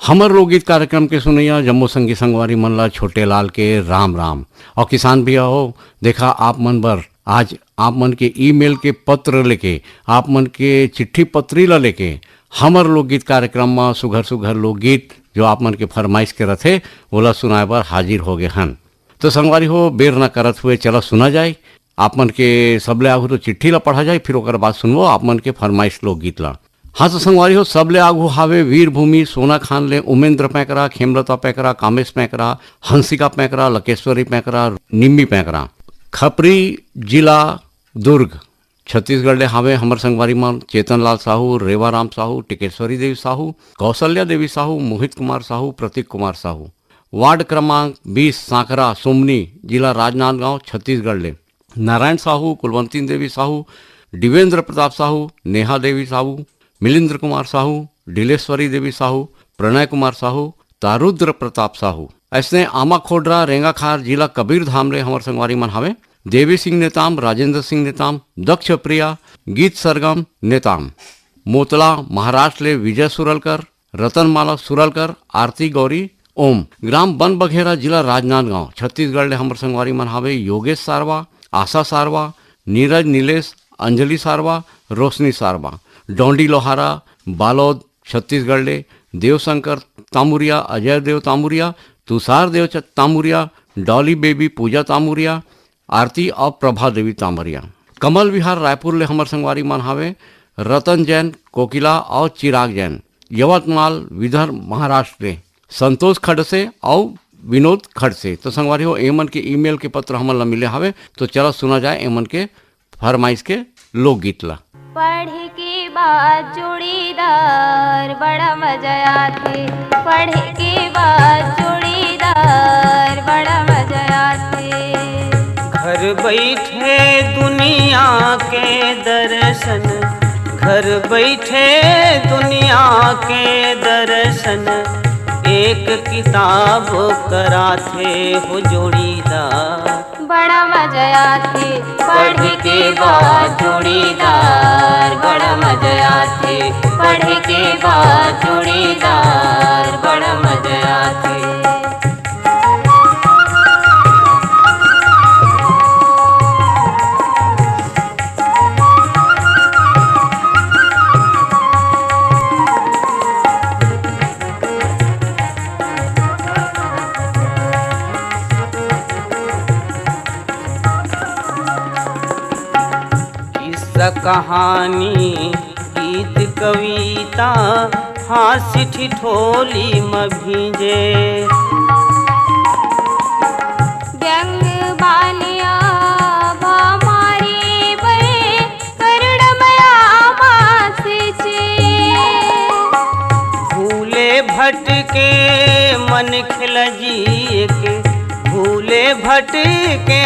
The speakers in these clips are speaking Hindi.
हमर लोकगीत कार्यक्रम के सुनैया जम्मू संगी संगवारी मन ला छोटे लाल के राम राम। और किसान भैया हो, देखा आप मन बर आज आप मन के ईमेल के पत्र लेके, आप मन के चिट्ठी पत्री ला लेके हमर लोकगीत कार्यक्रम में सुघर सुघर लोकगीत जो आप मन के फरमाइश के रथे ओला सुनाए बर हाजिर हो गए हन। तो संगवारी हो, बेर न करत हुए चला सुना जाए। आप मन के सबले आगू तो चिट्ठी ला पढ़ा जाए, फिर ओकर बाद सुनवो आप मन के फरमाइश लोकगीत ला। हाँ तो संगवारी हो, सबले आगू हावे वीरभूमि सोना खान ले उमेंद्र पैकरा, खेमलता पैकरा, कामेश पैकरा, हंसिका पैकरा, लकेश्वरी पैकरा, निम्मी पैकरा, खपरी जिला दुर्ग छत्तीसगढ़ ले हावे हमर संगवारी मन चेतन लाल साहू, रेवाराम साहू, टिकेश्वरी देवी साहू, कौशल्या देवी साहू, मोहित कुमार साहू, प्रतीक कुमार साहू। वार्ड क्रमांक 20 सांकरा सोमनी जिला राजनांदगांव छत्तीसगढ़ ले नारायण साहू, कुलवंती देवी साहू, दिवेंद्र प्रताप साहू, नेहा देवी साहू, मिलिंद्र कुमार साहू, ढिलेश्वरी देवी साहू, प्रणय कुमार साहू, तारुद्र प्रताप साहू। ऐसे आमा खोडरा रेंगाखार जिला कबीर धाम ले हमर संगवारी मन हावे देवी सिंह नेताम, राजेंद्र सिंह नेताम, दक्ष प्रिया, गीत सरगम नेताम। मोतला महाराष्ट्र ले विजय सुरलकर, रतनमाला सुरलकर, आरती गौरी ओम। ग्राम बन बघेरा जिला राजनांदगांव छत्तीसगढ़ ले हमर संगवारी मन हावे योगेश सारवा, आशा सारवा, नीरज नीलेश, अंजलि सारवा, रोशनी सारवा। डोंडी लोहारा बालोद छत्तीसगढ़ ले देवशंकर तामुरिया, अजय देव तामुरिया, तुषार देव तामुरिया, डॉली बेबी पूजा तामुरिया, आरती और प्रभा देवी तामरिया। कमल विहार रायपुर ले हमर संगवारी मन हावे रतन जैन, कोकिला और चिराग जैन। यवतमाल विदर्भ महाराष्ट्र ले संतोष खड़से और विनोद खड़से। तो संगवारी हो, एमन के ईमेल के पत्र हमन ला मिले हावे। तो चलो सुना जाए एमन के फरमाइश के लोकगीत ला। पढ़ के बाद जोड़ीदार बड़ा मजा आथे, पढ़ के बाद जोड़ीदार बड़ा मजा आथे। घर बैठे दुनिया के दर्शन, घर बैठे दुनिया के दर्शन, एक किताब कराथे हो जोड़ीदार बड़ा मजा आथे। पढ़ के बाद जोड़ीदार बड़ा मजा आथे, पढ़ के बाद जोड़ीदार बड़ा मजा आथे। कहानी गीत कविता हास्य ठिठोली में भीजे, व्यंग बालिया भामारी बे करुणमया मासिचे। भूले भटके मन खिल जिए के, भूले भटके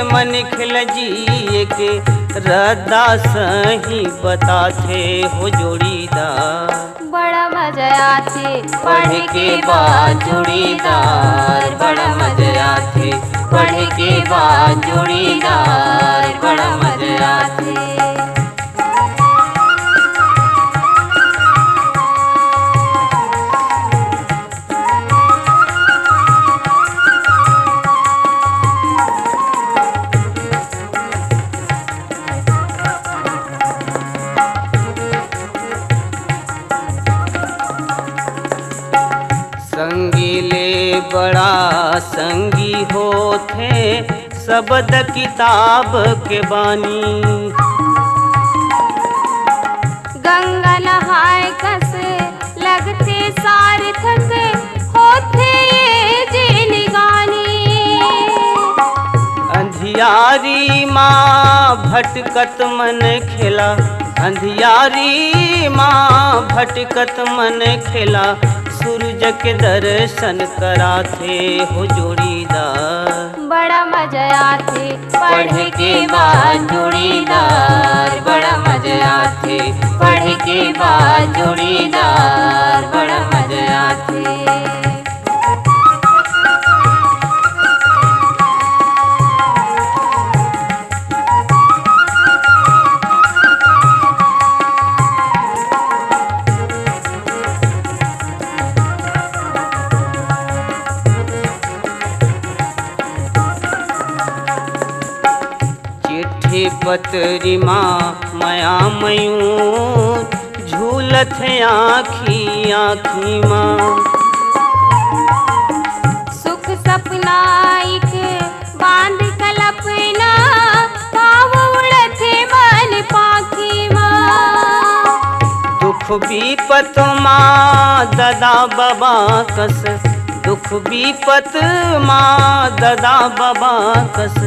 मन खिल जिए के, रद्दा सही बताथे हो जोड़ीदार बड़ा मजा आथे। पढ़ के बाद जोड़ीदार बड़ा मजा आथे, पढ़ के बाद जोड़ीदार बड़ा मजा आथे। संगी ले बड़ा संगी होथे शब्द किताब के बानी, गंगा नहाय कस लगते सार्थक होथे ये जिन गानी। अंधियारी माँ भटकत मन खेला, अंधियारी माँ भटकत मन खेला, सूरज के दर्शन कराथे हो जोड़ीदार बड़ा मजा आथे। पढ़ के बाद जोड़ीदार बड़ा मजा आथे, पढ़ के बाद जोड़ीदार बड़ा मजा आथे। के पतरी माँ माया मयूर झूलत है आँखी आँखी माँ। सुख सपना एक बांध कल्पना पाव उड़ते मन पाखी माँ। दुख विपत माँ ददा बाबा कस, दुख विपत माँ ददा बाबा कस,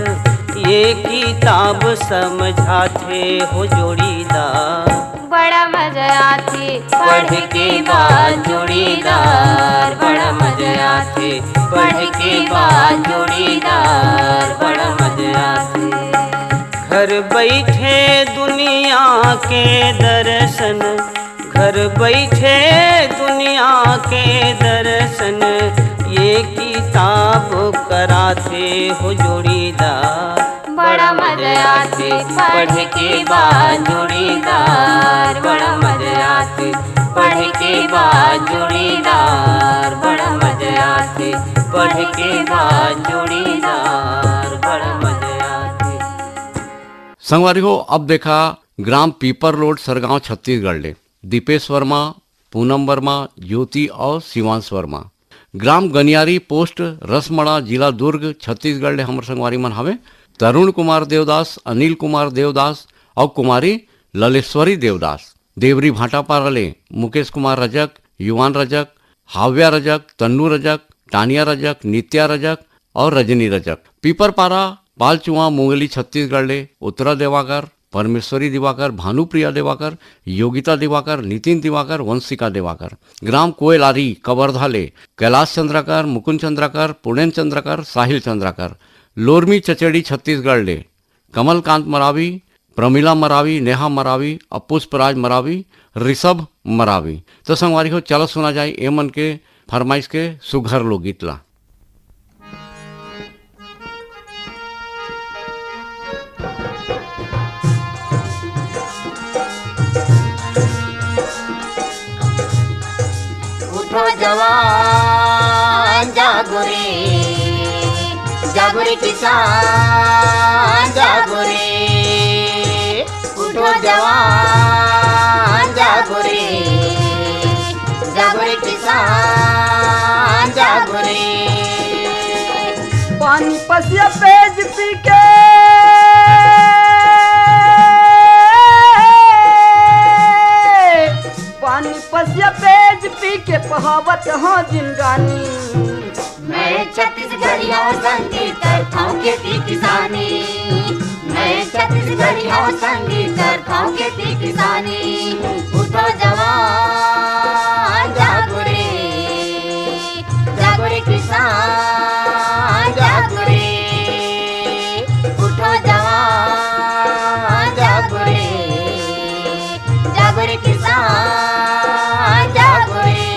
ये किताब समझाते हो जोड़ीदार। बड़ा मजा आती पढ़ के बाद जोड़ीदार, बड़ा मजा आते पढ़ के बाद जोड़ीदार, बड़ा मजा आते। घर बैठे दुनिया के दर्शन, घर बैठे दुनिया के दर्शन, ये किताब कराते हो जोड़ीदार। बड़ा मजा आती पढ़ के बाद जोड़ीदार, बड़ा मजा आते पढ़ के बाद जोड़ीदार, बड़ा मजा आते पढ़ के बाद जोड़ीदार, बड़ा मजा आते। संगवारी हो, अब देखा ग्राम पीपर रोड सरगांव छत्तीसगढ़ ले दीपेश वर्मा, पूनम वर्मा, ज्योति और शिवांश वर्मा। ग्राम गनियारी पोस्ट रसमड़ा जिला दुर्ग छत्तीसगढ़ ले हमर संगवारी मन हवे तरुण कुमार देवदास, अनिल कुमार देवदास और कुमारी ललेश्वरी देवदास। देवरी भाटापारा ले मुकेश कुमार रजक, युवान रजक, हाव्या रजक, तन्नू रजक, टानिया रजक, नित्या रजक और रजनी रजक। पीपरपारा पालचुआ मुंगली छत्तीसगढ़ ले उत्तरा देवाकर, परमेश्वरी दिवाकर, भानुप्रिया दिवाकर, योगिता दिवाकर, नितिन दिवाकर, वंशिका दिवाकर। ग्राम कोयलारी कवर्धा ले कैलाश चंद्राकर, मुकुंद चंद्राकर, पुणेन चंद्राकर, साहिल चंद्राकर। लोरमी चचेड़ी छत्तीसगढ़ ले कमलकांत मरावी, प्रमिला मरावी, नेहा मरावी, पुष्पराज मरावी, ऋषभ मरावी। तो संगवारी हो, चलो सुना जाए ए मन के फरमाइश के सुघर लोकगीत ला। उठो जवान जागो रे, जागो रे किसान जागो रे। उठो जवान जागो रे, जागो रे किसान जागो रे। पानी पसिया पेज पी के पानी पसिया पेज पी के पहावत हाँ जिनगानी। मैं छत्तीसगढ़िया संगीत करता हूँ खेती किसानी, मैं छत्तीसगढ़िया संगीत करता हूँ खेती किसानी। उठो जवान जागो रे, जागो रे किसान जागो रे। उठो जवान जागो रे, जागो रे किसान जागो रे।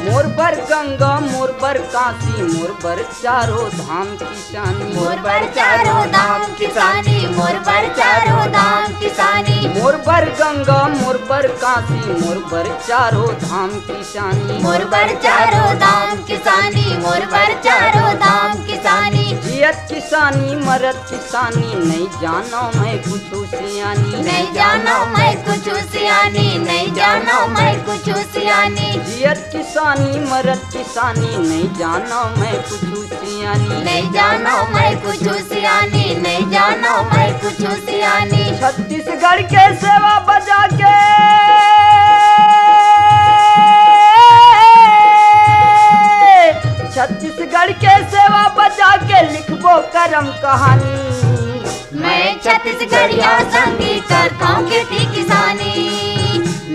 मोर बर गंगा मोर बर काशी मोर बर चारों धाम किसानी। मोर बर चारों धाम किसानी, मोर बर चारों धाम किसानी। मोर बर गंगा मोर बर काशी मोर बर चारों धाम किसानी। मोर बर चारों धाम किसानी, मोर बर चारों धाम किसानी। जियत किसानी मरत किसानी नहीं जानो मैं कुछ सियानी। नहीं जानो मैं कुछ सियानी, नहीं जानो मैं कुछ सियानी। जियत किसानी मरत किसानी नहीं जानो मैं कुछ सियानी। नहीं जानो मैं कुछ सियानी, नहीं जानो मैं कुछ सियानी। छत्तीसगढ़ के सेवा बजा के छत्तीसगढ़ के सेवा बजा के लिखबो करम कहानी। मैं छत्तीसगढ़िया संगीत करता हूँ खेती किसानी,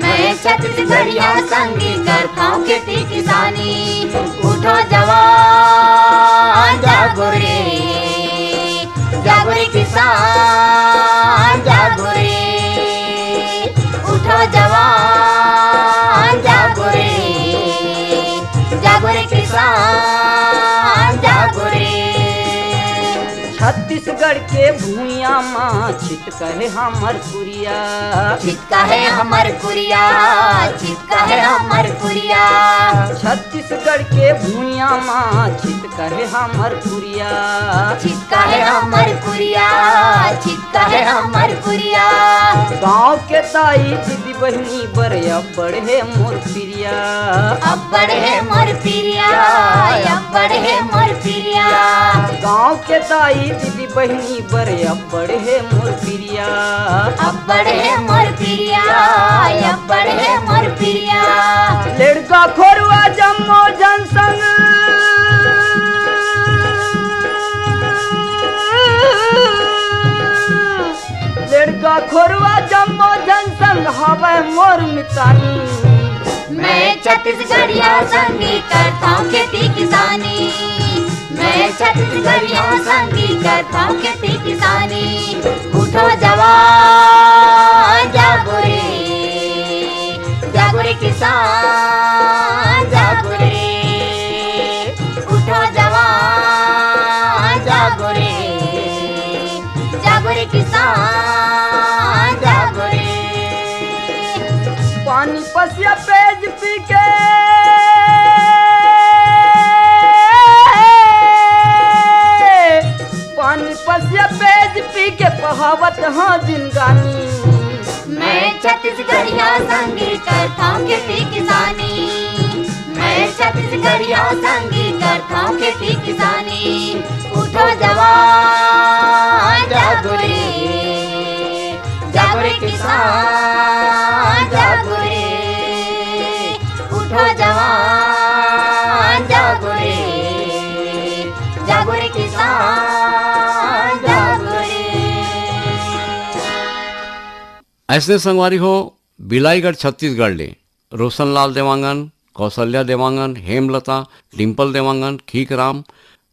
मैं छत्तीसगढ़िया संगीत करता हूँ खेती किसानी। उठो जवान जागो रे, जागो रे किसान जागो रे। उठो जवान जागो रे, जागो रे किसान जागो रे। छत्तीसगढ़ के भूइया माँ छित कहे हमर पुरिया। चितका है हमर कुरिया, चितका है हमर कुरिया। छत्तीसगढ़ के भूइया माँ छित कहे हमर पुरिया। चितका है हमर कुरिया, चितका है हमर कुरिया। गाँव के ताई दीदी बहनी बड़े बड़े मोर पिरिया। अब बड़े मोर पिरिया, अब बड़े मोर पिरिया। गाँव के ताई दीदी बहनी बड़े मोर पिरिया। अब बड़े मोर पिरिया, अब बड़े मोर पिरिया। लड़का खोरवा जम्मो जनसंग लड़का खोरवा जम्मो जनसंग हवे मोर मितानी। मैं छत्तीसगढ़िया संगी करता हूँ खेती किसानी। मैं छत्तीसगढ़िया संगी करता हूँ खेती किसानी। उठो जवान जागो रे, जागो रे किसान जागो रे। उठो जवान जागो रे, जागो रे किसान जागो रे। पानी पसिया पेज पी के पानी पसिया पेज पी के बहावत हाँ जिंदगानी। मैं छत्तीसगढ़िया संगी करता हूँ खेती किसानी। मैं छत्तीसगढ़िया संगी करता हूँ खेती किसानी। उठो जवान जागो रे, जागो रे किसान जागो रे। उठो जवान जागो रे, जागो रे किसान जागो रे। ऐसे संगवारी हो बिलाईगढ़ छत्तीसगढ़ ले रोशनलाल देवांगन, कौशल्या देवांगन, हेमलता, डिम्पल देवांगन, खीकराम,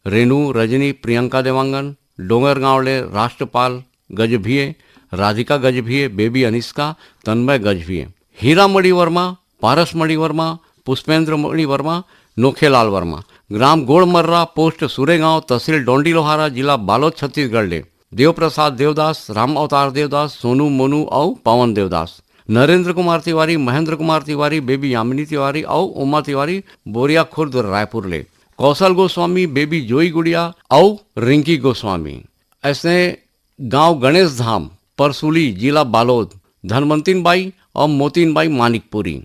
रेणु, रजनी, प्रियंका देवांगन, डोंगरगांव ले राष्ट्रपाल गजभिये, राधिका गजभिये, बेबी अनिष्का, तन्मय गजभिये, हीरा मणि वर्मा, पारस मणि वर्मा, पुष्पेंद्र मणि वर्मा, नोखेलाल वर्मा। ग्राम गोड़मर्रा, पोस्ट सुरेगांव, तहसील डोंडी लोहारा, जिला बालोद छत्तीसगढ़ ले देव प्रसाद देवदास, राम अवतार देवदास, सोनू मोनू और पवन देवदास। नरेंद्र कुमार तिवारी, महेंद्र कुमार तिवारी, बेबी यामिनी तिवारी और उमा तिवारी, बोरिया खुर्द रायपुर ले। कौशल गोस्वामी, बेबी जोई गुड़िया और रिंकी गोस्वामी। ऐसे गांव गणेश धाम, परसूली, जिला बालोद, धनवंतिन बाई और मोतीन बाई मानिकपुरी।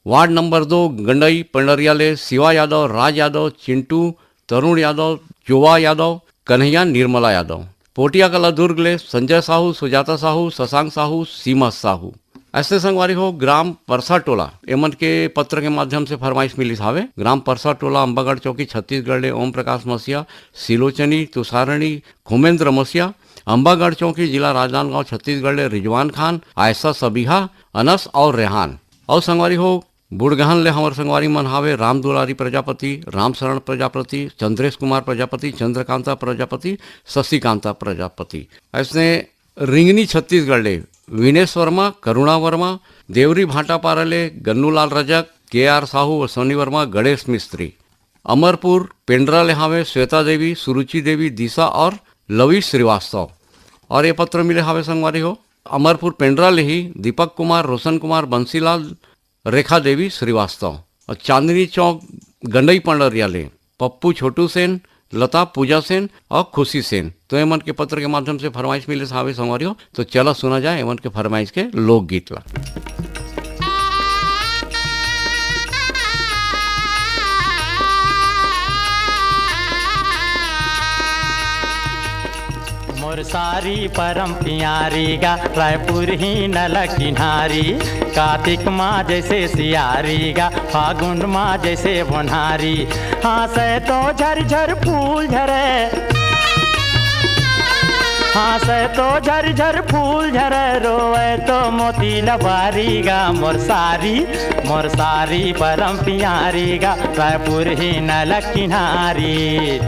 वार्ड नंबर 2 गंडई पंडरिया ले शिवा यादव, राज यादव, चिंटू, तरुण यादव, जोवा यादव, कन्हैया, निर्मला यादव। पोटिया कला दुर्ग ले संजय साहू, सुजाता साहू, शशांक साहू, सीमा साहू। ऐसे संगवारी हो ग्राम परसा टोला एमन के पत्र के माध्यम से फरमाइश मिली हावे। ग्राम परसा टोला, अंबागढ़ चौकी, छत्तीसगढ़ ले ओम प्रकाश मसिया, सिलोचनी, तुषारणी, खुमेंद्र मसिया। अंबागढ़ चौकी, जिला राजनांदगांव, छत्तीसगढ़ ले रिजवान खान, आयशा सबीहा, अनस और रेहान। और संगवारी हो बुड़गहन ले हमार संगवारी मन हावे राम दुलारी प्रजापति, राम शरण प्रजापति, चंद्रेश कुमार प्रजापति, चंद्रकांता प्रजापति, शशिकांता प्रजापति। ऐसे रिंगनी छत्तीसगढ़ ले विनेश वर्मा, करुणा वर्मा, देवरी भाटापारा ले गन्नूलाल रजक, KR साहू और सोनी वर्मा, गणेश मिस्त्री। अमरपुर पेंड्रा ले हावे श्वेता देवी, सुरुचि देवी, दिशा और लवी श्रीवास्तव। और ये पत्र मिले हावे संगवारी हो अमरपुर पेंड्रा ले ही दीपक कुमार, रोशन कुमार, बंसीलाल, रेखा देवी श्रीवास्तव। और चांदनी चौक गंडई पंडरिया ले पप्पू छोटू सेन, लता पूजा सेन और खुशी सेन। तो एमन के पत्र के माध्यम से फरमाइश मिले हावे संगवारी हो। तो चला सुना जाए एमन के फरमाइश के लोकगीत ला। मोर सारी परम प्यारी गा रायपुर ही नल किनारी। कार्तिक माँ जैसे सियारी गा, फागुन माँ जैसे बोनारी। हाँसे तो झरझर फूल झरे, हाँसे तो झरझर फूल झरे, रोए तो मोती लबारी गा। मोर सारी परम प्यारी गा रायपुर ही नल किनारी।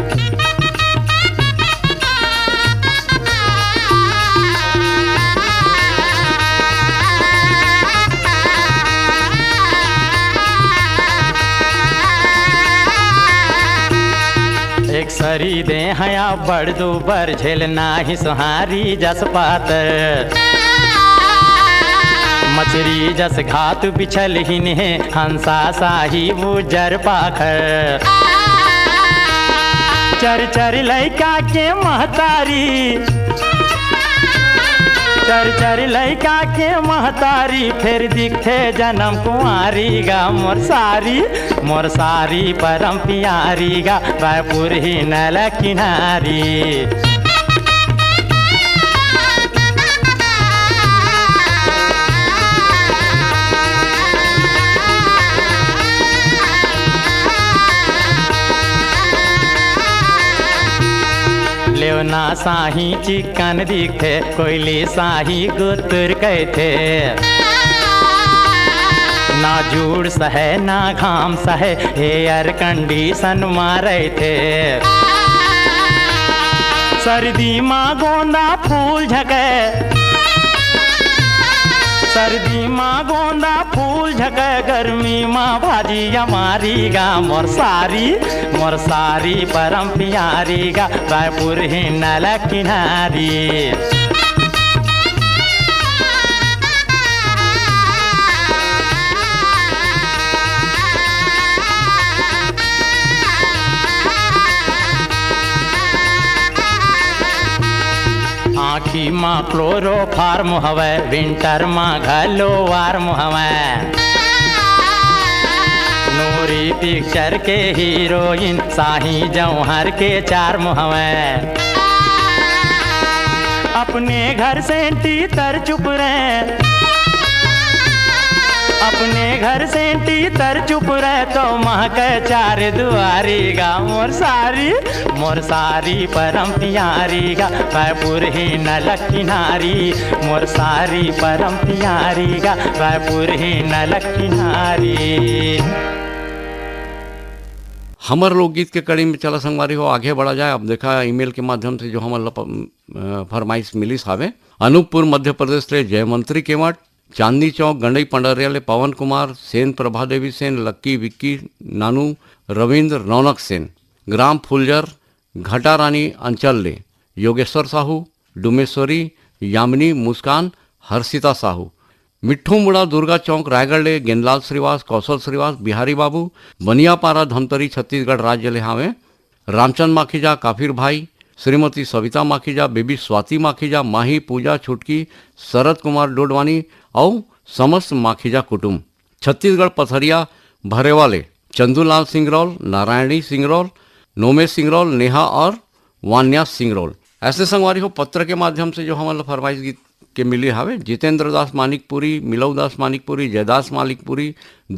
पतरी दे हया बड़ दूबर झेल नाही सुहारी जस पातर मछरी जस घात बिछल हिन्हे हंसा साही बुजर पाखर चर चर लैका के महतारी चर चर लैका के महतारी फिर दिखे जन्म कुंवारी गा मोर सारी परम प्यारी गा रायपुर ही नल किनारी लेवना साही चिकन दिखे कोयली साही गुतर कहते ना जूड़ सहे ना घाम सहे एयर कंडीशन मारे थे सर्दी माँ गोंदा फूल झके सर्दी माँ गोंदा फूल झके गर्मी माँ भाजी हमारी गा मोर सारी परम प्यारी गा रायपुर ही नल किनारी आँखी माँ क्लोरो फार्म हवे विंटर माँ घलो वार्म हवे नूरी पिक्चर के हीरोइन साही जौहर के चार्म हवे अपने घर से तर चुप रहे अपने घर से तर चुप रहे तो महक चार दुआरी गा मोर सारी परम प्यारी गा रायपुर ही नल किनारी मोर सारी परम प्यारी गा रायपुर ही नल किनारी। हमर लोकगीत के कड़ी में चला संगवारी हो आगे बढ़ा जाए। अब देखा ईमेल के माध्यम से जो हमारे फरमाइश मिलिस हावे अनूपपुर मध्य प्रदेश ले जयमंत्री केवट चांदनी चौक गंडई पंडरिया ले पवन कुमार सेन प्रभा देवी सेन लक्की विक्की नानू रविंद्र रौनक सेन ग्राम फुलजर घटा रानी अंचल ले योगेश्वर साहू डुमेश्वरी यामिनी मुस्कान हर्षिता साहू मिट्ठू मुड़ा दुर्गा चौक रायगढ़ ले गेंदलाल श्रीवास कौशल श्रीवास बिहारी बाबू बनियापारा धमतरी छत्तीसगढ़ राज्य ले हावे रामचंद माखीजा काफिर भाई श्रीमती सविता माखीजा बेबी स्वाति माखीजा माही पूजा छुटकी शरद कुमार डोडवानी और समस्त माखीजा कुटुंब छत्तीसगढ़ पथरिया भरेवाले चंदूलाल सिंगरौल नारायणी सिंगरौल नोमेश सिंगरौल नेहा और वान्या सिंगरौल। ऐसे संगवारी हो पत्र के माध्यम से जो हमारे फरमाइश गीत के मिली हावे जितेंद्र दास मानिकपुरी मिलव दास मानिकपुरी जयदास मानिकपुरी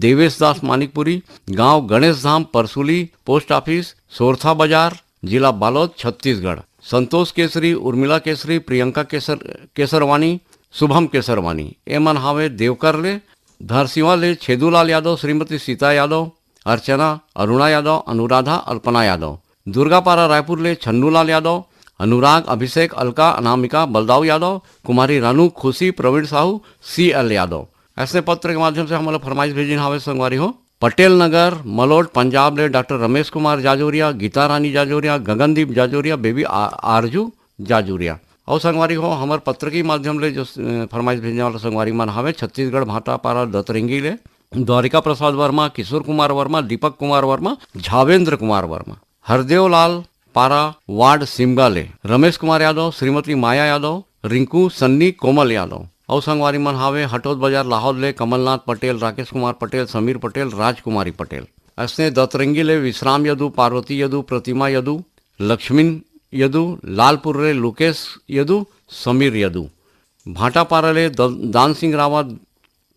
देवेश दास मानिकपुरी गांव गणेश धाम परसुली पोस्ट ऑफिस सोरथा बाजार जिला बालोद छत्तीसगढ़ संतोष केसरी उर्मिला केसरी प्रियंका केसरवानी शुभम केसरवानी एमन हावे देवकर ले धरसिवा ले छेदूलाल यादव श्रीमती सीता यादव अर्चना अरुणा यादव अनुराधा अल्पना यादव दुर्गापारा रायपुर ले छन्नूलाल यादव अनुराग अभिषेक अलका अनामिका बलदाऊ यादव कुमारी रानू खुशी प्रवीण साहू CL यादव। ऐसे पत्र के माध्यम से हमारे फरमाइश भेजी हावे संगवारी हो पटेल नगर मलोट पंजाब ले डॉक्टर रमेश कुमार जाजोरिया गीता रानी जाजोरिया गगनदीप जाजोरिया बेबी आरजू जाजोरिया। और संगवारी हो हमारे पत्र के माध्यम ले जो फरमाइश भेजने वाला संगवारी मन हावे छत्तीसगढ़ भाटापारा दतरंगी ले द्वारिका प्रसाद वर्मा किशोर कुमार वर्मा दीपक कुमार वर्मा झावेंद्र कुमार वर्मा हरदेव लाल पारा वार्ड सिमगा ले रमेश कुमार यादव श्रीमती माया यादव रिंकू सन्नी कोमल यादव। और संगवारी मन हावे हटोद बाजार लाहौर ले कमलनाथ पटेल राकेश कुमार पटेल समीर पटेल राजकुमारी पटेल। ऐसे दतरंगी ले विश्राम यदु पार्वती यदु प्रतिमा यदु लक्ष्मीन यदु लालपुर ले लुकेश यदु समीर यदु भाटापारा ले दान सिंह रावत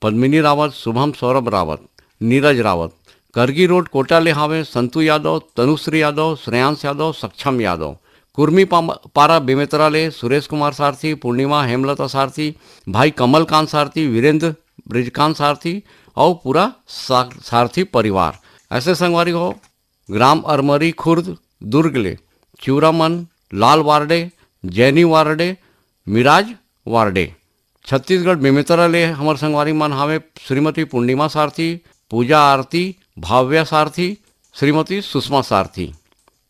पद्मिनी रावत शुभम सौरभ रावत नीरज रावत करगी रोड कोटा ले हावे संतू यादव तनुश्री यादव श्रेयांश यादव सक्षम यादव कुर्मी पारा बेमेतरा ले सुरेश कुमार सारथी पूर्णिमा हेमलता सारथी भाई कमलकांत सारथी वीरेंद्र ब्रिजकांत सारथी और पूरा सारथी परिवार। ऐसे संगवारी हो ग्राम अरमरी खुर्द दुर्ग ले चूरामन लाल वार्डे जैनी वार्डे मिराज वार्डे छत्तीसगढ़ बेमेतरा ले हमार संगवारी मन हावे श्रीमती पूर्णिमा सारथी पूजा आरती भाव्या सारथी श्रीमती सुषमा सारथी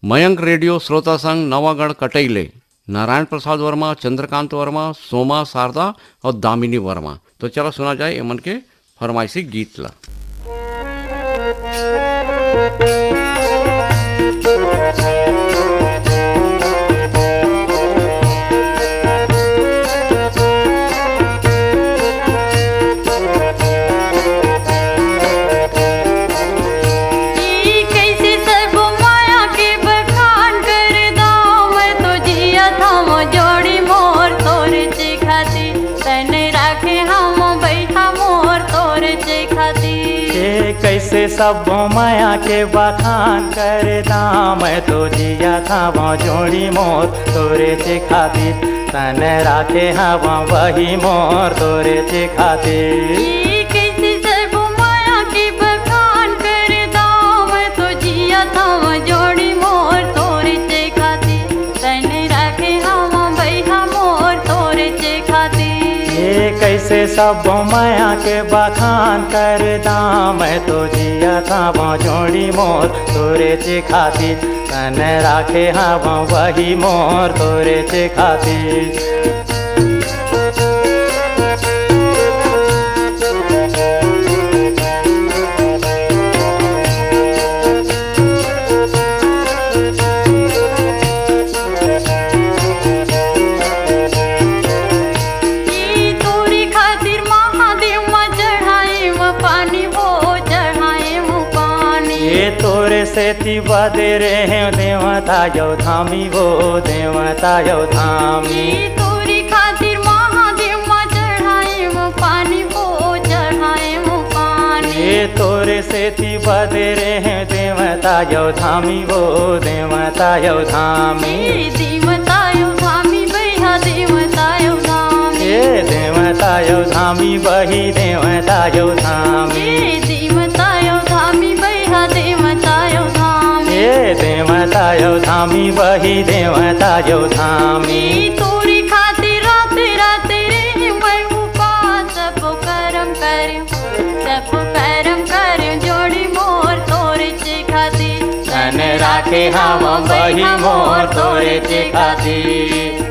मयंक रेडियो श्रोता संघ नवागढ़ कटैले, नारायण प्रसाद वर्मा, चंद्रकांत वर्मा, सोमा शारदा और दामिनी वर्मा। तो चलो सुना जाए एमन के फरमाइशी गीत ला। कैसे सब माया के बखान करदा, मैं तो जिया था वो जोड़ी मोर तोरे से खातिर, तन राखे हवा वही मोर तोरे से खातिर। कैसे सब माया के बखान करदा, मैं तो जिया था वो जोड़ी मोर तोरे से खातिर, तन राखे हवा वही मोर तोरे से खातिर। कैसे सब माया के बखान करदा, मैं तो जिया था वो जोड़ी मोर तोरे से खातिर, तन राखे हवा वही मोर तोरे से खातिर। सेती बदे रहे देवता यो धामी, वो देवता यो धामी। तोरी खातिर महादेव माँ चढ़ाए वो पानी, वो चढ़ाए वो पानी। ये तोरे सेती बदे रहे देवता यो धामी, वो देवता यो धामी। देवता यो धामी भैया देवता यो धामी, ये देवता यो धामी बही देवता यो धामी। देवता यो धामी भैया देवता यो धामी, ये देवता यो धामी बही देवता यो धामी। तोरी खातिर रात रात रे मैं उपास सब कर्म कर जोड़ी मोर तोरे से खातिर, तन राखे हवा वही मोर तोरे से खातिर।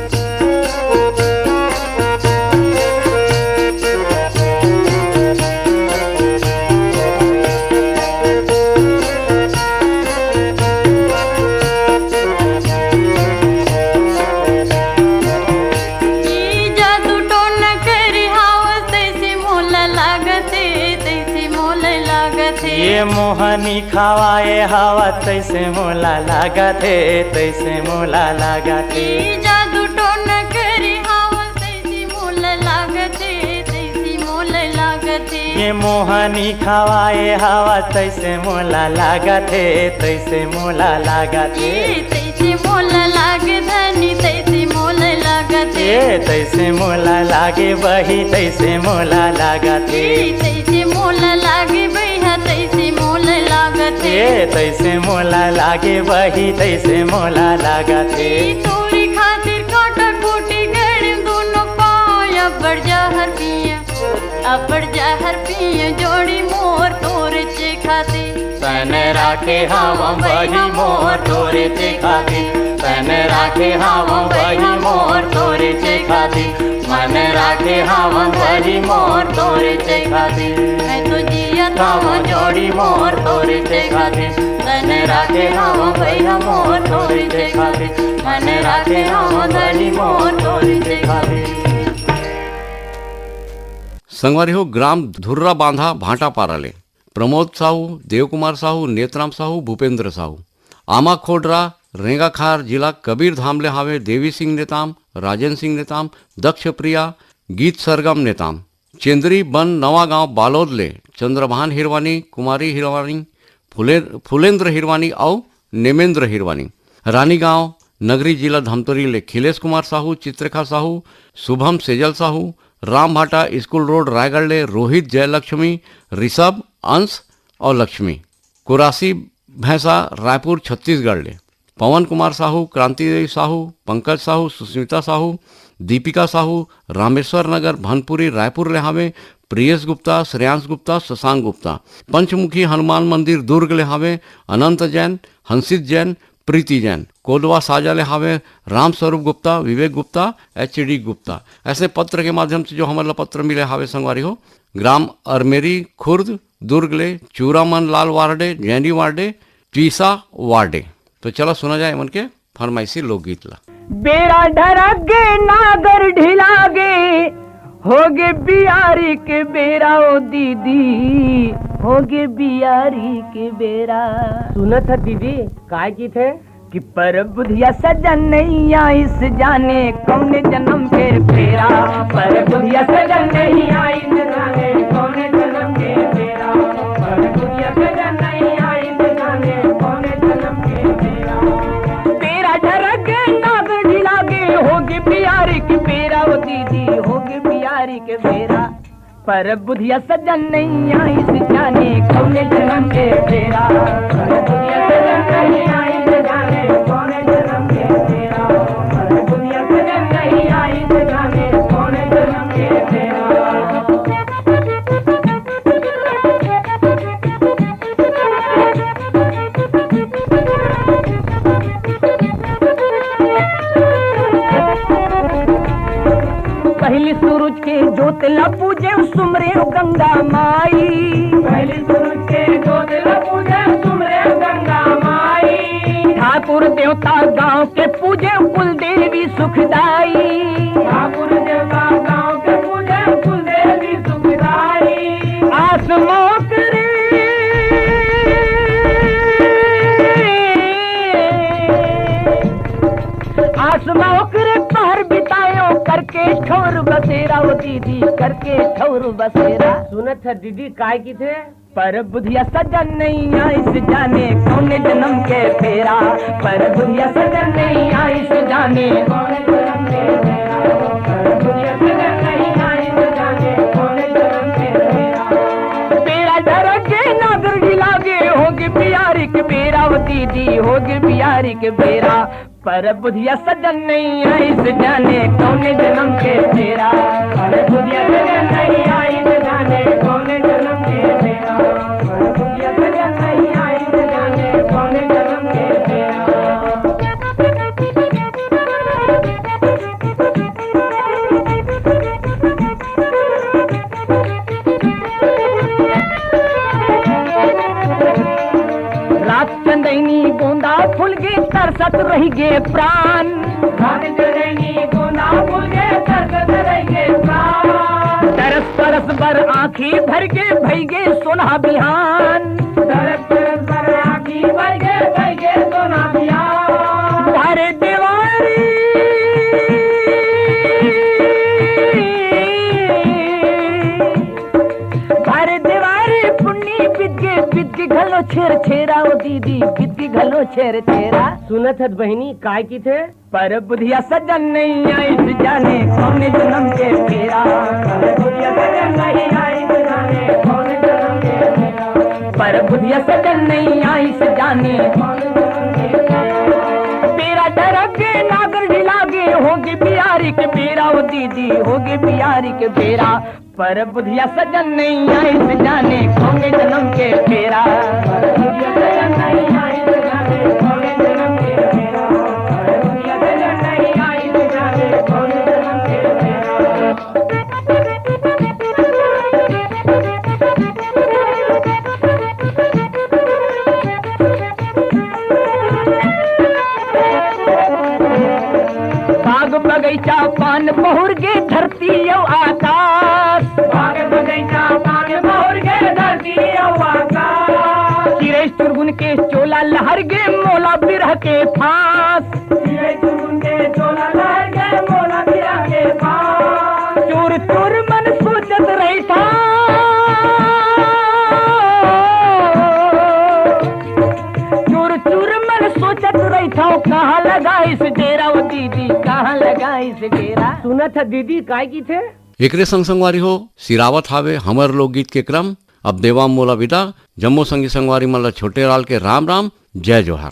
ये मोहनी खवाए हवा तैसे मोला लागते, तैसे मोला लागते। जादू टोन करी हवा तैसे मोला लागते, तैसे मोला लागते। ये मोहनी खवाए हवा तैसे मोला लागते, तैसे मोला लागते। तैसे मोला लागे धनी तैसे मोला लागते, तैसे मोला लागे वही तैसे मोला लागते। तैसे मोला लागे भैया तैसे मोला लागते, तैसे मोला लागे वही तैसे मोला लागते। तोरी खातिर काटा कोटी गड़ दोनों पाँव, अब्बड़ जहर पिया, अब्बड़ जहर पिया जोड़ी मोर तोरे से खातिर, तन राखे हवा वही मोर तोरे से खातिर, तन राखे हवा वही मोर तोरे से खातिर, मन राखे हवा वही मोर तोरे से खातिर। मैं तो जिया था वो जोड़ी मोर तोरे से खातिर, तन राखे हवा भैया मोर तोरे से खातिर, मन राखे हवा धनी मोर तोरे से खातिर। संगवारी हो ग्राम धुर्रा बांधा भाटा पाराले प्रमोद साहू, देवकुमार साहू, नेतराम साहू, भूपेंद्र साहू। आमा खोडरा रेंगाखार जिला कबीर धामले हावे देवी सिंह नेताम, राजन सिंह नेताम, दक्ष प्रिया, गीत सरगम नेताम। चेंद्री बन नवा गांव बालोदले चंद्रभान हिरवानी, कुमारी हिरवानी, फुलेंद्र हिरवानी और नेमेंद्र हिरवानी। रानी गांव नगरी जिला धमतरी ले खिलेश कुमार साहू, चित्रखा साहू, शुभम सेजल साहू। राम भाटा स्कूल रोड रायगढ़ ले रोहित जयलक्ष्मी, ऋषभ, अंश और लक्ष्मी। कुरासी भैंसा रायपुर छत्तीसगढ़ ले पवन कुमार साहू, क्रांतिदेवी साहू, पंकज साहू, सुस्मिता साहू, दीपिका साहू। रामेश्वर नगर भनपुरी रायपुर ले हावे प्रियस गुप्ता, श्रेयांश गुप्ता, शशांक गुप्ता। पंचमुखी हनुमान मंदिर दुर्ग ले हावे अनंत जैन, हंसित जैन, प्रीति जैन, कोदवा साजाले हावे राम स्वरूप गुप्ता, विवेक गुप्ता, HD गुप्ता। ऐसे पत्र के माध्यम से जो हमारा पत्र मिले हावे संगवारी हो, ग्राम अरमेरी खुर्द दुर्ग ले चूरामन लाल वार्डे, जैनी वार्डे, टीसा वार्डे। तो चलो सुना जाए मन के फरमाइशी लोकगीत ला। बेड़ा ढरगे नागर ढिलागे, होगे बियारी के बेरा ओ दीदी, होगे बियारी के बेरा। सुना था दीदी काय की थे कि पर बुधिया सजन नहीं आई इस जाने कौन जन्म के फेरा, पर बुधिया सजन नहीं आई इस जाने कौन जन्म के फेरा, पर बुधिया सजन नहीं आई इस जाने कौन जन्म के फेरा। तेरा ढरगे नागर ढिलागे, होगे बियारी के बेरा ओ दीदी, होगे बियारी के बेरा। पर बुधिया सजन नहीं आई इस जाने कौन जन्म के फेरा, पर बुधिया सजन नहीं आई इस जाने कौन जन्म के फेरा, पर बुधिया सजन नहीं आई इस जाने कौन जन्म के फेरा। पहली सूरज के जोत ला पूजे सुमरे गंगा माई, पहली सूरज के जोत ला पूजे सुमरे गंगा माई। ठाकुर देवता गांव के पूजे कुल देवी सुखदाई, ठाकुर देवता गांव के पूजे कुल देवी सुखदाई। आसमां करे आसमां करे पहर बितायो करके ठौर बसेरा ओ दीदी, करके ठौर बसेरा। सुनत है दीदी काय की थे पर बुधिया सजन नहीं आई इस जाने कौन जन्म के फेरा, पर बुधिया सजन नहीं आई इस जाने कौन जन्म के फेरा, पर बुधिया सजन नहीं आई इस जाने कौन जन्म के फेरा। बेड़ा डरगे नागर ढिलागे, होगे बियारी के बेरा ओ दीदी, होगे बियारी के बेरा। पर बुधिया सजन नहीं आई इस जाने कौन जन्म के फेरा, पर बुधिया सजन नहीं आई इस जाने कौन जन्म के फेरा, पर बुधिया सजन नहीं आई इस जाने कौन जन्म के फेरा। रात चंदैनी गोंदा फूल गे तरसत रही गे प्राण, रात चंदैनी गोंदा फूल गे तरसत रही गे प्राण। तरस तरस बर आँखी भर गे भई गे सोना बिहान, तरस तरस बर आँखी भर गे भई गे सोना बिहान। धारे दीवारी धारे दीवारी पुन्नी बिद घलो छेर छेरा ओ दीदी, बिद घलो छेर छेरा। सुनत है बहनी काय की थे पर बुधिया सजन नहीं आई इस जाने कौन जन्म के फेरा, पर बुधिया सजन नहीं आई इस जाने कौन जन्म के फेरा, पर बुधिया सजन नहीं आई इस जाने कौन जन्म के फेरा। बेड़ा डरगे नागर ढिलागे, होगे बियारी के बेरा ओ दीदी, होगे बियारी के बेरा। पर बुधिया सजन नहीं आई इस जाने कौन जन्म के फेरा, पर बुधिया सजन नहीं आई इस जाने कौन जन्म के फेरा, पर बुधिया सजन नहीं आई इस जाने कौन जन्म के फेरा। बाग बगीचा पान बहुर गे धरती यौ आकाश, बाग बगीचा पान बहुर गे धरती यौ आकाश। चिरे चुरगुन के चोला लहर गे मोला बिरह के फांस, चिरे चुरगुन के चोला लहर गे मोला बिरह के फांस। चूर चूर मन सोचत रही था, चूर चूर मन सोचत रही था कहाँ लगा इस डेरा ओ दीदी, कहाँ लगा इस डेरा। सुना था दीदी काय की थे एकरे संग संगवारी हो सिरावत हावे हमर लोकगीत के क्रम। अब देवाम मोला विदा। जम्मो संगी संगवारी मल्ला छोटे लाल के राम राम, जय जोहार।